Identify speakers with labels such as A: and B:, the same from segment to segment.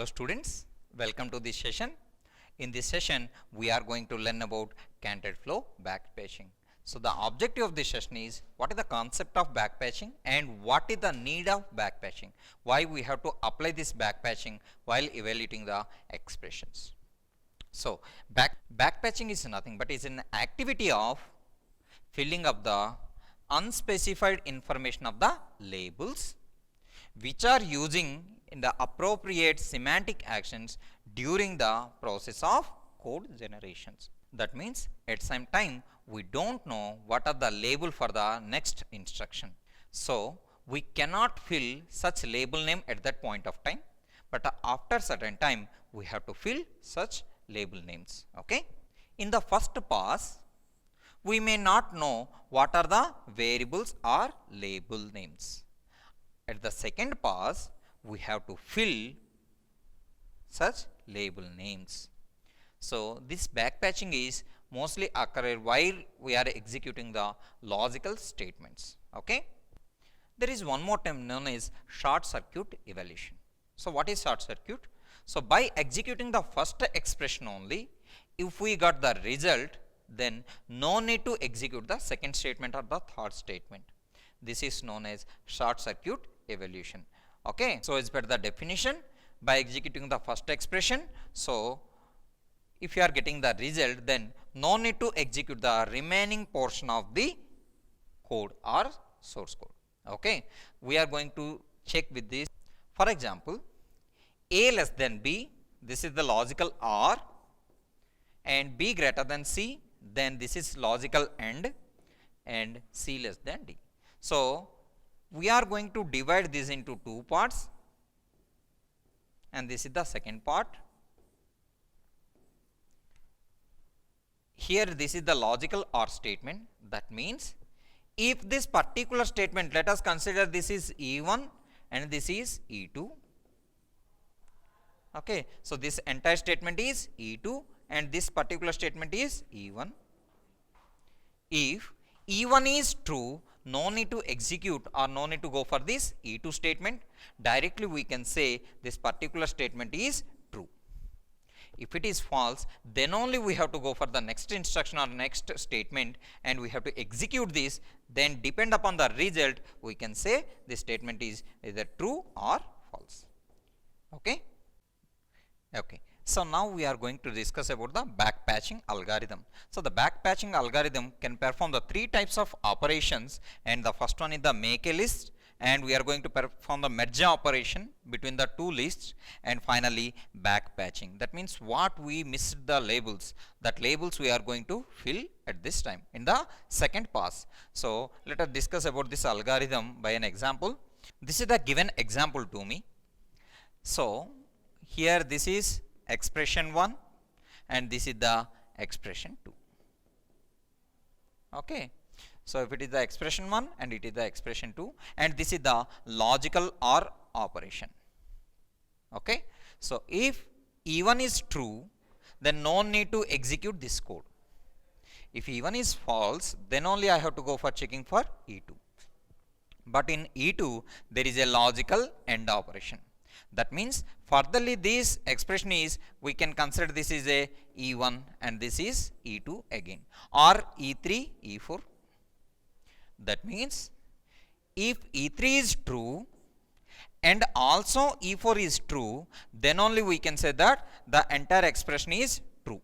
A: Hello students, welcome to this session. In this session, we are going to learn about canted flow backpatching. So the objective of this session is what is the concept of backpatching and what is the need of backpatching. Why we have to apply this backpatching while evaluating the expressions. So backpatching is nothing but is an activity of filling up the unspecified information of the labels which are using in the appropriate semantic actions during the process of code generations. That means at some time we don't know what are the label for the next instruction. So we cannot fill such label name at that point of time, but after certain time we have to fill such label names. Okay. In the first pass we may not know what are the variables or label names. At the second pass we have to fill such label names. So this backpatching is mostly occur while we are executing the logical statements. Okay. There is one more term known as short circuit evaluation. So what is short circuit? So by executing the first expression only, if we got the result, then no need to execute the second statement or the third statement. This is known as short circuit evaluation. Okay. So as per the definition, by executing the first expression, so if you are getting the result, then no need to execute the remaining portion of the code or source code. Okay. We are going to check with this. For example, A less than B, this is the logical OR, and B greater than C, then this is logical and C less than D. So we are going to divide this into two parts, and this is the second part. Here this is the logical OR statement. That means if this particular statement, let us consider this is E1 and this is E2. Okay. So this entire statement is E2 and this particular statement is E1. If E1 is true, no need to execute or no need to go for this E2 statement. Directly we can say this particular statement is true. If it is false, then only we have to go for the next instruction or next statement and we have to execute this. Then depend upon the result, we can say this statement is either true or false. Okay. Okay. So now we are going to discuss about the backpatching algorithm. So the backpatching algorithm can perform the three types of operations, and the first one is the make a list, and we are going to perform the merge operation between the two lists, and finally backpatching. That means what we missed the labels, that labels we are going to fill at this time in the second pass. So let us discuss about this algorithm by an example. This is the given example to me. So here this is expression 1 and this is the expression 2. Okay. So if it is the expression 1 and it is the expression 2 and this is the logical OR operation. Okay. So if E1 is true, then no need to execute this code. If E1 is false, then only I have to go for checking for E2. But in E2 there is a logical AND operation. That means furtherly this expression is, we can consider this is a E1 and this is E2 again, or E3, E4. That means if E3 is true and also E4 is true, then only we can say that the entire expression is true.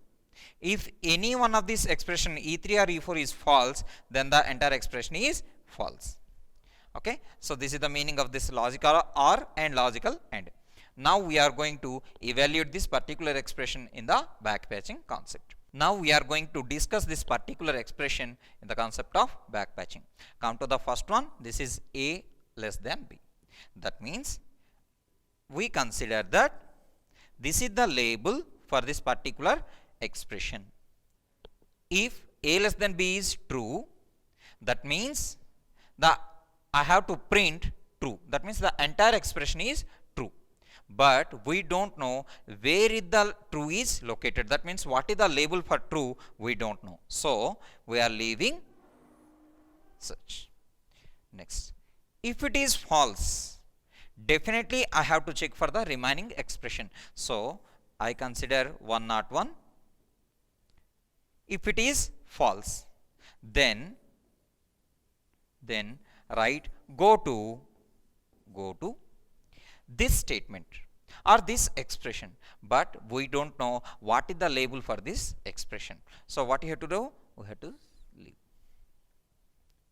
A: If any one of these expression E3 or E4 is false, then the entire expression is false. Okay. So this is the meaning of this logical OR and logical AND. Now we are going to evaluate this particular expression in the backpatching concept. Now we are going to discuss this particular expression in the concept of backpatching. Come to the first one. This is A less than B. That means we consider that this is the label for this particular expression. If A less than B is true, that means I have to print true. That means the entire expression is true. But we don't know where is the true is located. That means what is the label for true, we don't know. So we are leaving such. Next, if it is false, definitely I have to check for the remaining expression. So I consider 101. If it is false, then write go to this statement or this expression, but we don't know what is the label for this expression. So what you have to do? We have to leave.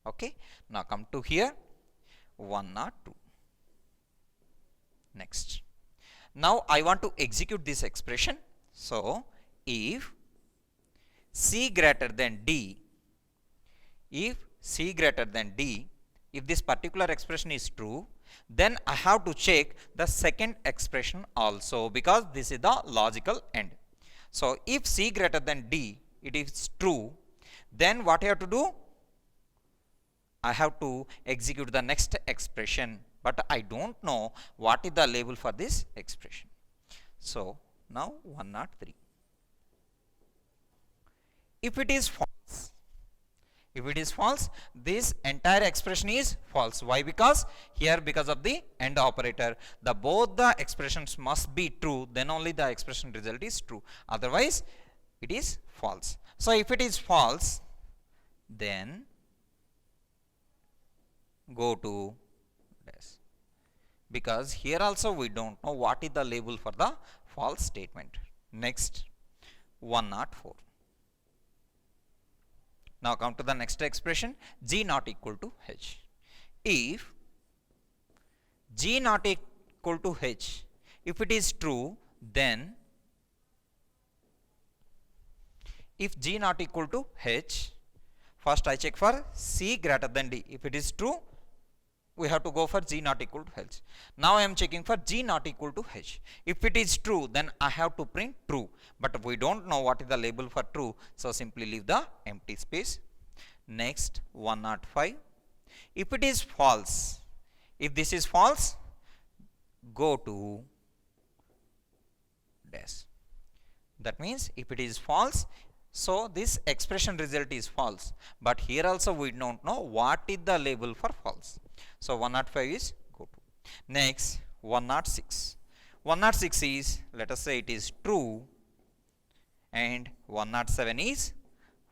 A: Okay. Now come to here 102. Next. Now I want to execute this expression. So if C greater than D, if this particular expression is true, then I have to check the second expression also, because this is the logical end. So if C greater than D, it is true, then what I have to do? I have to execute the next expression, but I don't know what is the label for this expression. So now 103. If it is false, this entire expression is false. Why? Because here, because of the AND operator, both the expressions must be true, then only the expression result is true. Otherwise, it is false. So if it is false, then go to this, because here also we don't know what is the label for the false statement. Next, 104. Now come to the next expression, G not equal to H. If G not equal to H, if it is true, then if G not equal to H, first I check for C greater than D. If it is true, we have to go for G not equal to H. Now I am checking for G not equal to H. If it is true, then I have to print true. But we don't know what is the label for true, so simply leave the empty space. Next, 105. If it is false, if this is false, go to dash. That means if it is false, so this expression result is false. But here also we don't know what is the label for false. So 105 is go to. Next, 106. 106 is, let us say it is true, and 107 is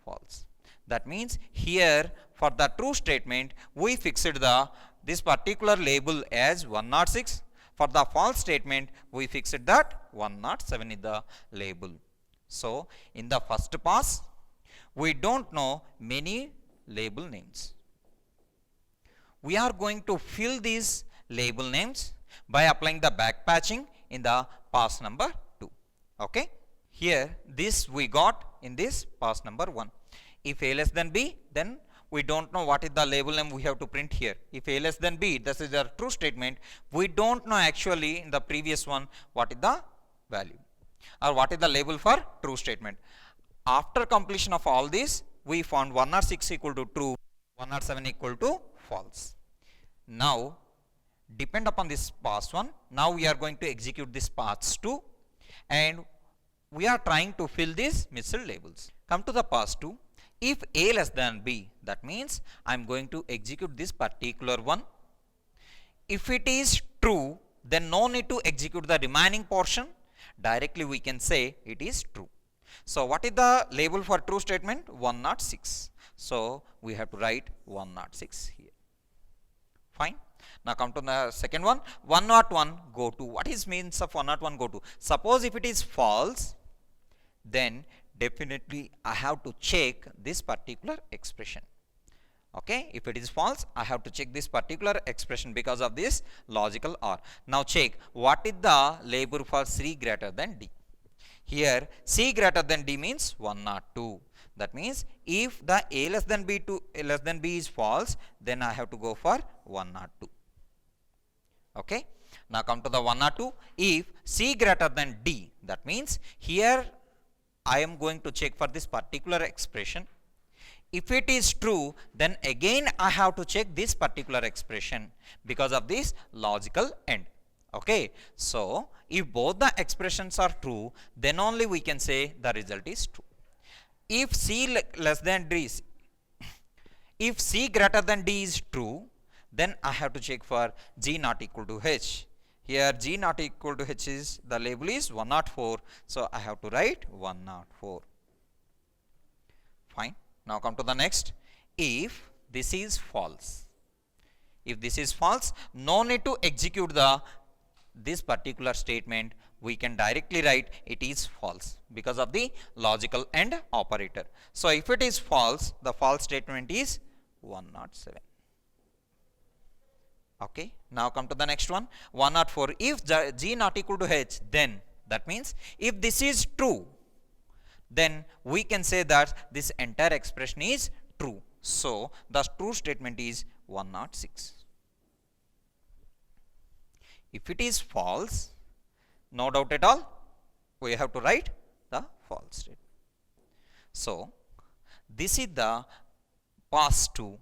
A: false. That means here for the true statement we fixed this particular label as 106. For the false statement we fixed that 107 is the label. So in the first pass we don't know many label names. We are going to fill these label names by applying the backpatching in the pass number 2. Okay. Here this we got in this pass number 1. If A less than B, then we don't know what is the label name we have to print here. If A less than B, this is a true statement. We don't know actually in the previous one what is the value or what is the label for true statement. After completion of all this, we found 106 equal to true, 107 equal to false. Now, depend upon this pass 1. Now we are going to execute this pass 2, and we are trying to fill these missed labels. Come to the pass 2. If A less than B, that means I am going to execute this particular one. If it is true, then no need to execute the remaining portion. Directly we can say it is true. So what is the label for true statement? 106. So we have to write 106 here. Fine. Now come to the second one. 101 go to. What is means of 101 go to? Suppose if it is false, then definitely I have to check this particular expression. Okay, if it is false, I have to check this particular expression because of this logical OR. Now check what is the label for C greater than D. Here C greater than D means 102. That means if the A less than B is false, then I have to go for 102. Okay. Now come to the 102. If C greater than D, that means here I am going to check for this particular expression. If it is true, then again I have to check this particular expression because of this logical end. Okay. So if both the expressions are true, then only we can say the result is true. If C less than D is, if C greater than D is true, then I have to check for G not equal to H. Here G not equal to H is, the label is 104, so I have to write 104. Fine. Now come to the next. If this is false, if this is false, no need to execute this particular statement. We can directly write it is false because of the logical AND operator. So if it is false, the false statement is 107. Okay. Now come to the next one. 104. If G not equal to H, then that means if this is true, then we can say that this entire expression is true. So the true statement is 106. If it is false, no doubt at all, we have to write the false statement. So this is the pass to.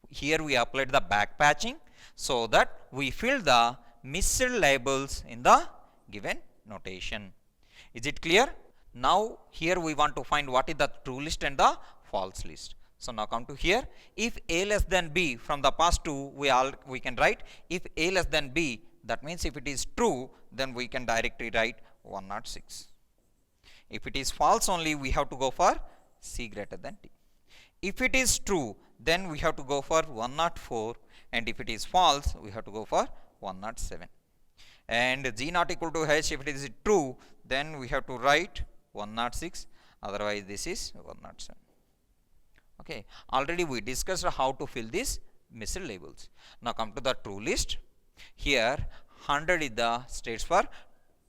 A: Here we applied the back patching so that we fill the missed labels in the given notation. Is it clear? Now here we want to find what is the true list and the false list. So now come to here. If A less than B, from the past 2 we can write if A less than B, that means if it is true, then we can directly write 106. If it is false only, we have to go for C greater than T. If it is true, then we have to go for 104, and if it is false, we have to go for 107. And G not equal to H, if it is true, then we have to write 106, otherwise this is 107. Okay, already we discussed how to fill these missed labels. Now come to the true list. Here 100 is the states for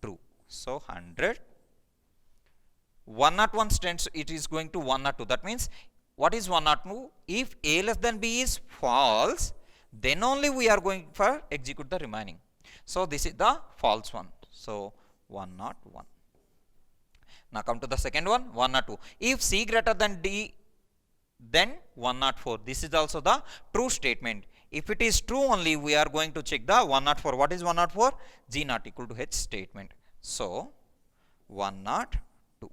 A: true. So 100. 101 stands, it is going to 102. That means what is 102? If A less than B is false, then only we are going for execute the remaining. So this is the false one. So 101. Now come to the second one, 102. If C greater than D, then 104. This is also the true statement. If it is true only, we are going to check the 104. What is 104? G not equal to H statement. So 102.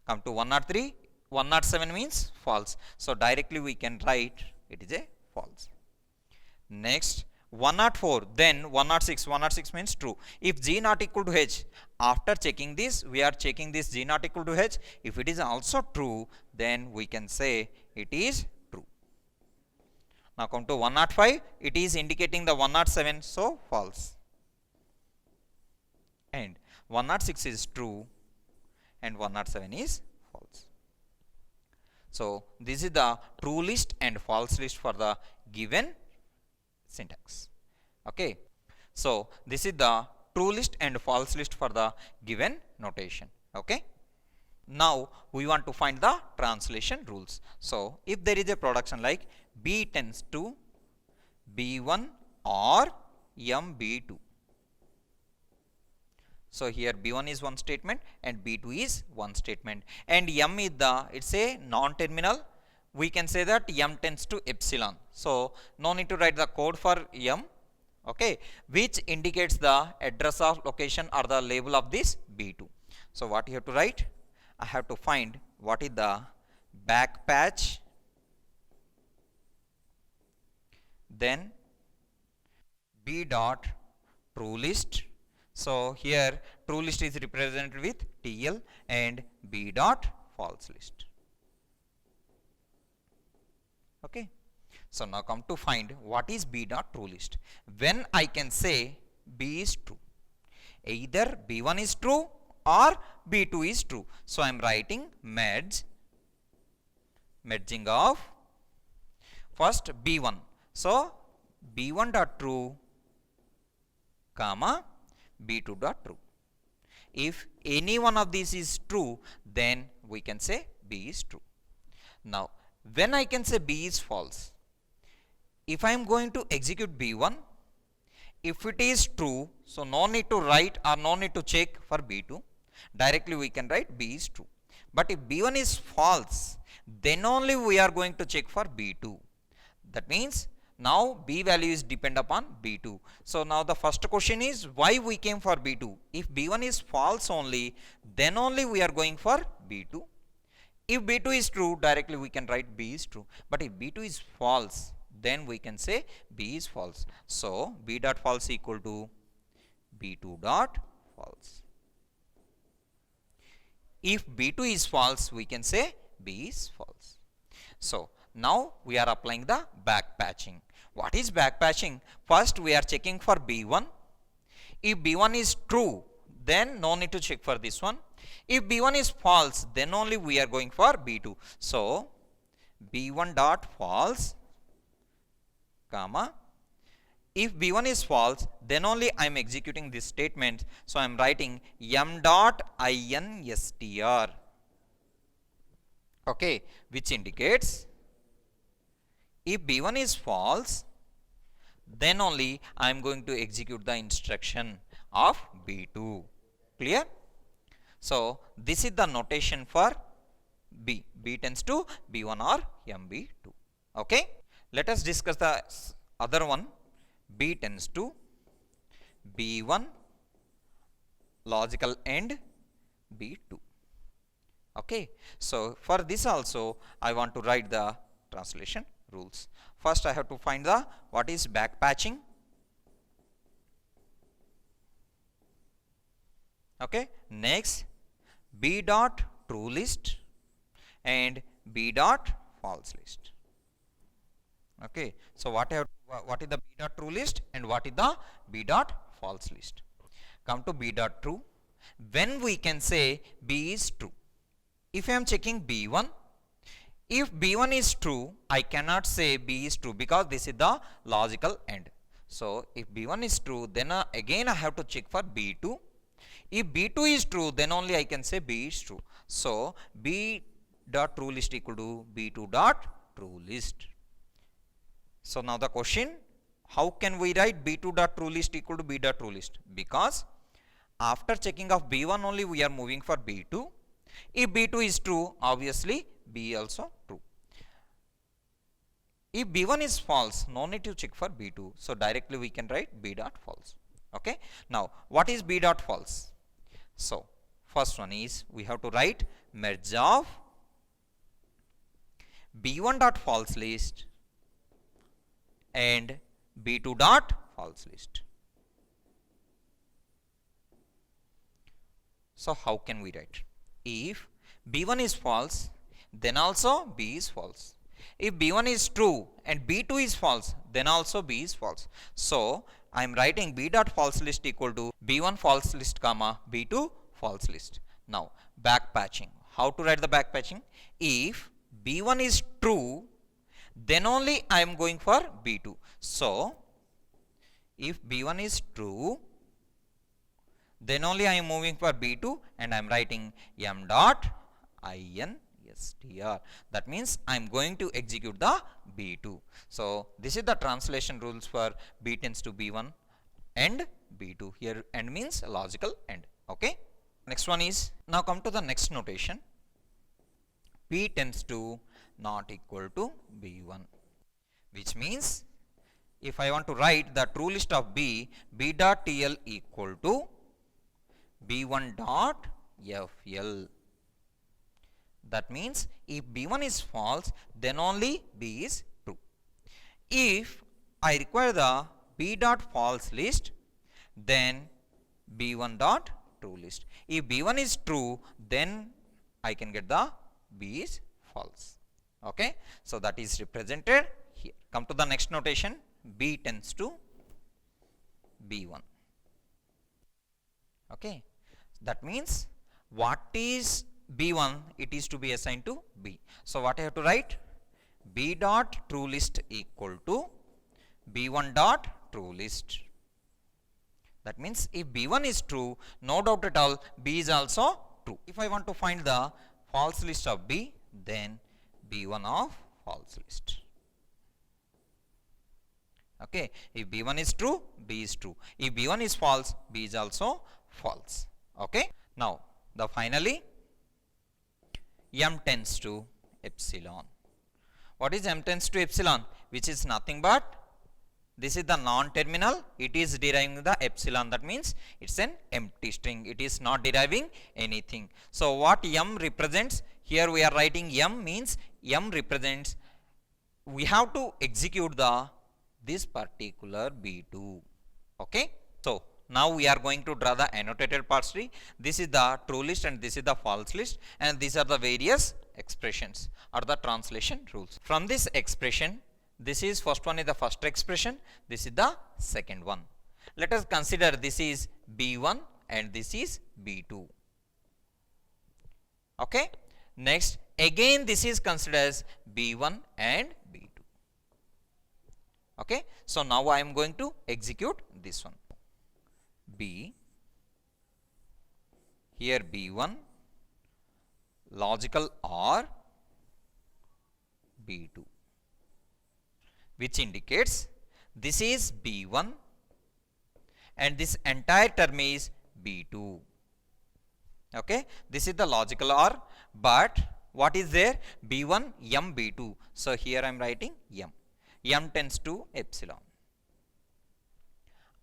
A: Come to 103. 107 means false. So directly we can write it is a false. Next 104, then 106. 106 means true. If G not equal to H, after checking this, we are checking this G not equal to H. If it is also true, then we can say it is true. Now come to 105. It is indicating the 107, so false. And 106 is true and 107 is false. So this is the true list and false list for the given syntax. Okay. So this is the true list and false list for the given notation. Okay. Now we want to find the translation rules. So if there is a production like B tends to B1 or MB2. So here B1 is one statement and B2 is one statement, and M is it's a non-terminal. We can say that M tends to epsilon. So no need to write the code for M, okay, which indicates the address of location or the label of this B2. So what you have to write? I have to find what is the back patch, then B dot true list. So here true list is represented with TL and B dot false list. Okay. So now come to find what is B dot true list. When I can say B is true, either B1 is true or B2 is true. So I am writing merging of first B1. So B1 dot true, comma B2 dot true. If any one of these is true, then we can say B is true. Now when I can say B is false, if I am going to execute B1, if it is true, so no need to write or no need to check for B2, directly we can write B is true. But if B1 is false, then only we are going to check for B2. That means now B value is depend upon B2. So now the first question is why we came for B2. If B1 is false only, then only we are going for B2. If B2 is true, directly we can write B is true. But if B2 is false, then we can say B is false. So B dot false equal to B2 dot false. If B2 is false, we can say B is false. So now we are applying the back patching. What is back patching? First we are checking for B1. If B1 is true, then no need to check for this one. If B1 is false, then only we are going for B2. So B1 dot false, comma. If B1 is false, then only I am executing this statement. So I am writing m dot instr. Okay, which indicates if B1 is false, then only I am going to execute the instruction of B2. Clear? So this is the notation for B. B tends to B1 or MB2. Okay. Let us discuss the other one. B tends to B1 logical AND B2. Okay. So for this also I want to write the translation rules. First I have to find the what is back patching. Okay. Next B dot true list and B dot false list. Okay. So what is the B dot true list and what is the B dot false list? Come to B dot true. When we can say B is true. If I am checking B1, if B1 is true, I cannot say B is true because this is the logical AND. So if B1 is true, then again I have to check for B2. If B2 is true, then only I can say B is true. So B dot true list equal to B2 dot true list. So now the question, how can we write B2 dot true list equal to B dot true list? Because after checking of B1 only we are moving for B2. If B2 is true, obviously B also true. If B1 is false, no need to check for B2. So directly we can write B dot false. Okay. Now what is B dot false? So first one is we have to write merge of B1 dot false list and B2 dot false list. So how can we write? If B1 is false, then also B is false. If B1 is true and B2 is false, then also B is false. So I am writing B dot false list equal to B1 false list comma B2 false list. Now back patching. How to write the back patching? If B1 is true, then only I am going for B2. So if B1 is true, then only I am moving for B2 and I am writing m dot instr. That means I am going to execute the B2. So this is the translation rules for B tends to B1 and B2. Here AND means logical AND. Okay. Next one is, now come to the next notation. P tends to not equal to B1, which means if I want to write the true list of B, B dot TL equal to B1 dot FL. That means if B1 is false, then only B is true. If I require the B dot false list, then B1 dot true list. If B1 is true, then I can get the B is false. Okay. So that is represented here. Come to the next notation. B tends to B1. Okay. That means what is B1, it is to be assigned to B. So what I have to write? B dot true list equal to B1 dot true list. That means if B1 is true, no doubt at all, B is also true. If I want to find the false list of B, then B1 of false list. Okay. If B1 is true, B is true. If B1 is false, B is also false. Okay. Now the finally m tends to epsilon. What is m tends to epsilon? Which is nothing but this is the non-terminal. It is deriving the epsilon. That means it's an empty string. It is not deriving anything. So what m represents? Here we are writing m means m represents we have to execute this particular B2. Okay. So now we are going to draw the annotated parse tree. This is the true list and this is the false list, and these are the various expressions or the translation rules. From this expression, this is first one is the first expression, this is the second one. Let us consider this is B1 and this is B2. Okay. Next, again this is considered as B1 and B2. Okay. So now I am going to execute this one. B, here B1, logical OR B2, which indicates this is B1 and this entire term is B2. Okay, this is the logical OR, but what is there? B1 M B2. So here I am writing M. M tends to epsilon.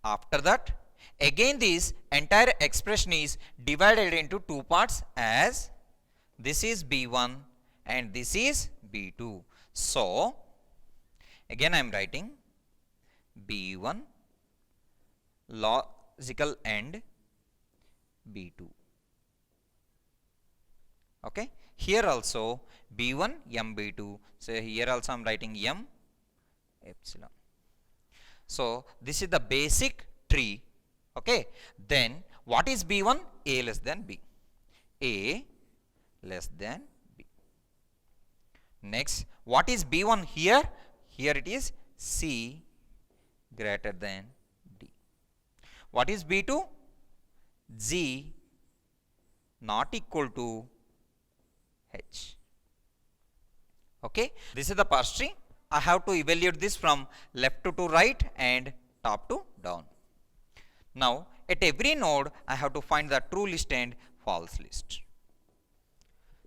A: After that, again this entire expression is divided into two parts, as this is B1 and this is B2. So again I am writing B1 logical AND B2. Okay. Here also B1 M B2. So here also I am writing M epsilon. So this is the basic tree. Okay. Then what is B1? A less than B. A less than B. Next, what is B1 here? Here it is C greater than D. What is B2? G not equal to H. Okay. This is the parse tree. I have to evaluate this from left to right and top to down. Now at every node I have to find the true list and false list.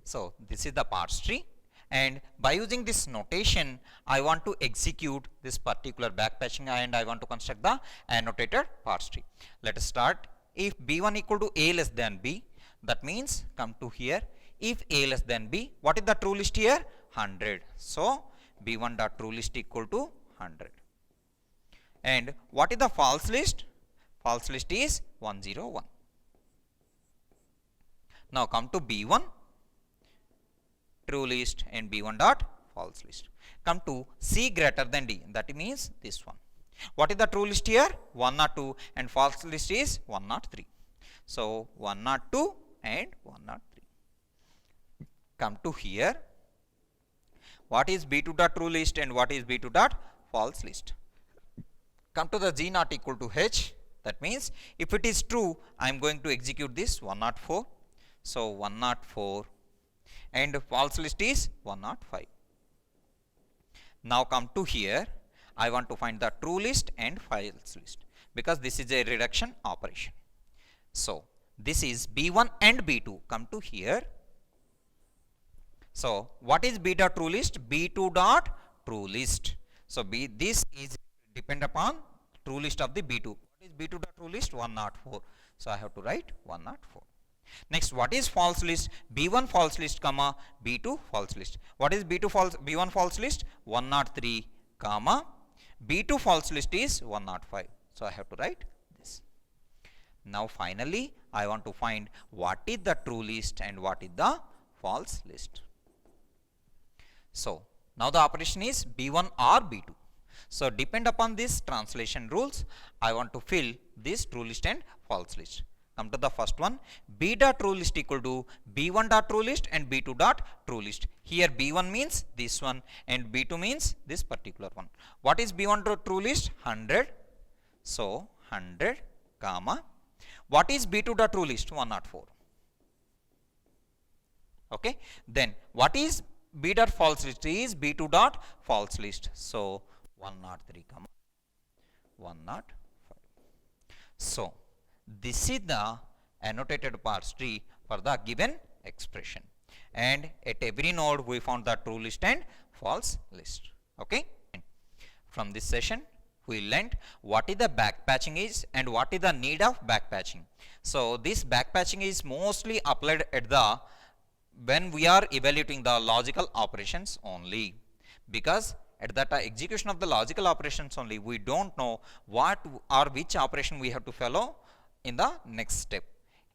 A: So this is the parse tree, and by using this notation I want to execute this particular backpatching and I want to construct the annotated parse tree. Let us start. If B1 equal to A less than B, that means come to here. If A less than B, what is the true list here? 100. So B1 dot true list equal to 100. And what is the false list? False list is 101. Now come to B1 true list and B1 dot false list. Come to C greater than D, that means this one. What is the true list here? 102, and false list is 103. So 102 and 103. Come to here. What is B2 dot true list and what is B2 dot false list? Come to the G not equal to H. That means if it is true, I am going to execute this 104. So 104, and false list is 105. Now come to here. I want to find the true list and false list, because this is a reduction operation. So this is B1 and B2. Come to here. So what is B dot true list? B2 dot true list. So this is depend upon true list of the B2. What is B2 dot true list? 104. So I have to write 104. Next, what is false list? B1 false list comma B2 false list. What is B1 false list? 103 comma B2 false list is 105. So I have to write this. Now finally I want to find what is the true list and what is the false list. So now the operation is B1 or B2. So depend upon this translation rules, I want to fill this true list and false list. Come to the first one. B dot true list equal to B1 dot true list and B2 dot true list. Here B1 means this one and B2 means this particular one. What is B1 dot true list? 100. So 100 comma. What is B2 dot true list? 104. Okay. Then what is B dot false list? Is B2 dot false list. So 103 comma 105. So this is the annotated parse tree for the given expression, and at every node we found the true list and false list. Okay. From this session we learned what is the backpatching is and what is the need of backpatching. So this backpatching is mostly applied at when we are evaluating the logical operations only, because at that execution of the logical operations only, we don't know what or which operation we have to follow in the next step.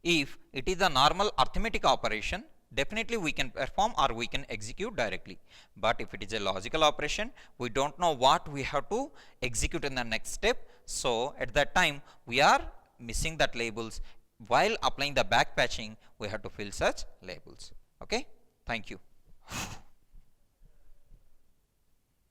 A: If it is a normal arithmetic operation, definitely we can perform or we can execute directly. But if it is a logical operation, we don't know what we have to execute in the next step. So at that time, we are missing that labels. While applying the back patching, we have to fill such labels. Okay, thank you.